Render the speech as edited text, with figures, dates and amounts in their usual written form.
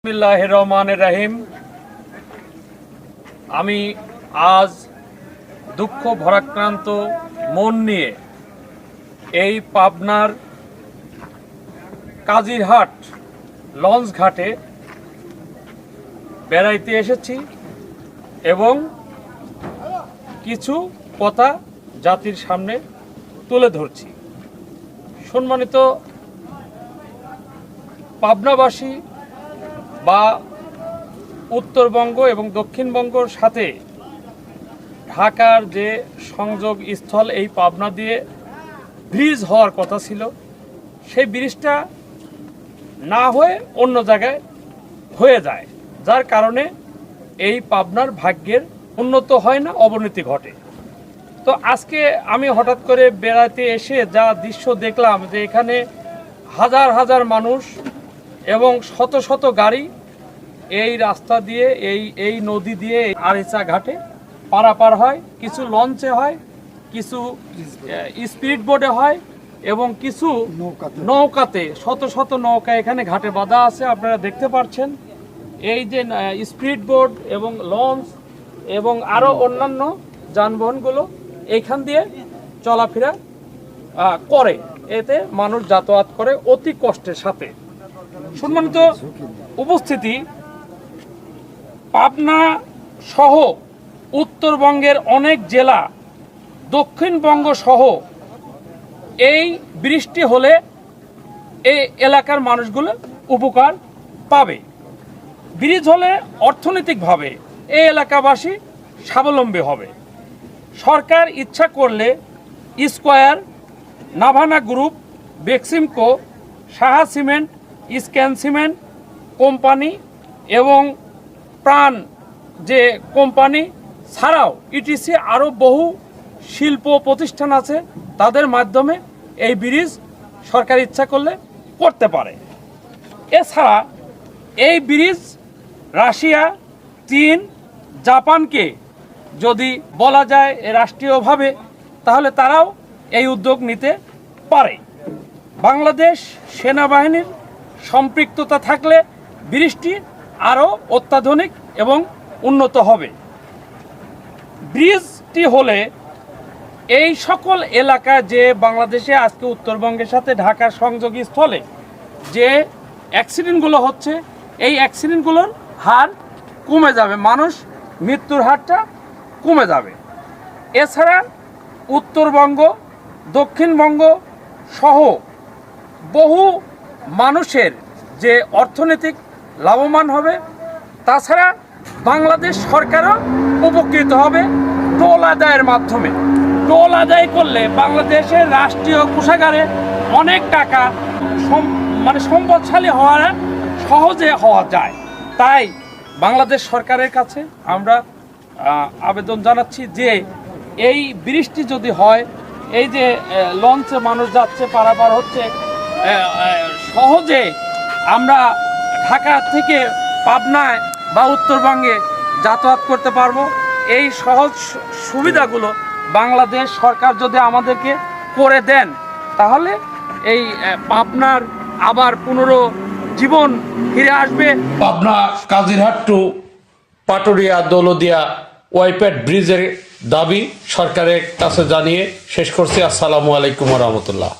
বিসমিল্লাহির রহমানির রহিম। আমি আজ দুঃখ ভরাক্রান্ত মন নিয়ে এই পাবনার কাজিরহাট লঞ্চ ঘাটে বেড়াইতে এসেছি এবং কিছু কথা জাতির সামনে তুলে ধরছি। সম্মানিত পাবনাবাসী বা উত্তরবঙ্গ এবং দক্ষিণবঙ্গর সাথে ঢাকার যে সংযোগ স্থল এই পাবনা দিয়ে ব্রিজ হওয়ার কথা ছিল, সেই ব্রিজটা না হয়ে অন্য জায়গায় হয়ে যায়, যার কারণে এই পাবনার ভাগ্যের উন্নত হয় না, অবনতি ঘটে। তো আজকে আমি হঠাৎ করে বেড়াতে এসে যা দৃশ্য দেখলাম যে এখানে হাজার হাজার মানুষ এবং শত শত গাড়ি এই রাস্তা দিয়ে এই নদী দিয়ে আরিচা ঘাটে পারাপার হয়। কিছু লঞ্চে হয়, কিছু স্পিড বোটে হয় এবং কিছু নৌকাতে, শত শত নৌকা এখানে ঘাটে বাঁধা আছে। আপনারা দেখতে পাচ্ছেন এই যে স্পিড বোট এবং লঞ্চ এবং আরও অন্যান্য যানবাহনগুলো এইখান দিয়ে চলাফেরা করে, এতে মানুষ যাতায়াত করে অতি কষ্টের সাথে। সম্মানিত উপস্থিতি, পাবনা সহ উত্তরবঙ্গের অনেক জেলা, দক্ষিণবঙ্গ সহ এই বৃষ্টি হলে এই এলাকার মানুষগুলো উপকার পাবে। ব্রিজ হলে অর্থনৈতিকভাবে এই এলাকাবাসী স্বাবলম্বী হবে। সরকার ইচ্ছা করলে square, Navana group, Beximco, Saha cement, scan cement company এবং প্রাণ যে কোম্পানি ছাড়াও ইটিসি আরও বহু শিল্প প্রতিষ্ঠান আছে, তাদের মাধ্যমে এই ব্রিজ সরকার ইচ্ছা করলে করতে পারে। এছাড়া এই ব্রিজ রাশিয়া, চীন, জাপানকে যদি বলা যায় রাষ্ট্রীয়ভাবে, তাহলে তারাও এই উদ্যোগ নিতে পারে। বাংলাদেশ সেনাবাহিনীর সম্পৃক্ততা থাকলে ব্রিজটি আরও অত্যাধুনিক এবং উন্নত হবে। ব্রিজটি হলে এই সকল এলাকা যে বাংলাদেশে আজকে উত্তরবঙ্গের সাথে ঢাকার সংযোগী স্থলে যে অ্যাক্সিডেন্টগুলো হচ্ছে, এই অ্যাক্সিডেন্টগুলোর হার কমে যাবে, মানুষ মৃত্যুর হারটা কমে যাবে। এছাড়া উত্তরবঙ্গ, দক্ষিণবঙ্গ সহ বহু মানুষের যে অর্থনৈতিক লাভবান হবে। তাছাড়া বাংলাদেশ সরকারও উপকৃত হবে টোল আদায়ের মাধ্যমে। টোল আদায় করলে বাংলাদেশের রাষ্ট্রীয় কোষাগারে অনেক টাকা সম্পদশালী সহজে হওয়া যায়। তাই বাংলাদেশ সরকারের কাছে আমরা আবেদন জানাচ্ছি যে এই ব্রিজটি যদি হয়, এই যে লঞ্চে মানুষ যাচ্ছে, পারাপার হচ্ছে, সহজে আমরা ঢাকা থেকে পাবনায় বা উত্তরবঙ্গে যাতায়াত করতে পারবো। এই সহজ সুবিধাগুলো বাংলাদেশ সরকার যদি আমাদেরকে করে দেন, তাহলে এই পাবনার আবার পুনরুজ্জীবন ফিরে আসবে। পাবনা কাজিরহাট টু পাটুরিয়া দৌলদিয়া ওয়াইপ্যাড ব্রিজের দাবি সরকারের কাছে জানিয়ে শেষ করছি। আসসালামু আলাইকুম রহমতুল্লাহ।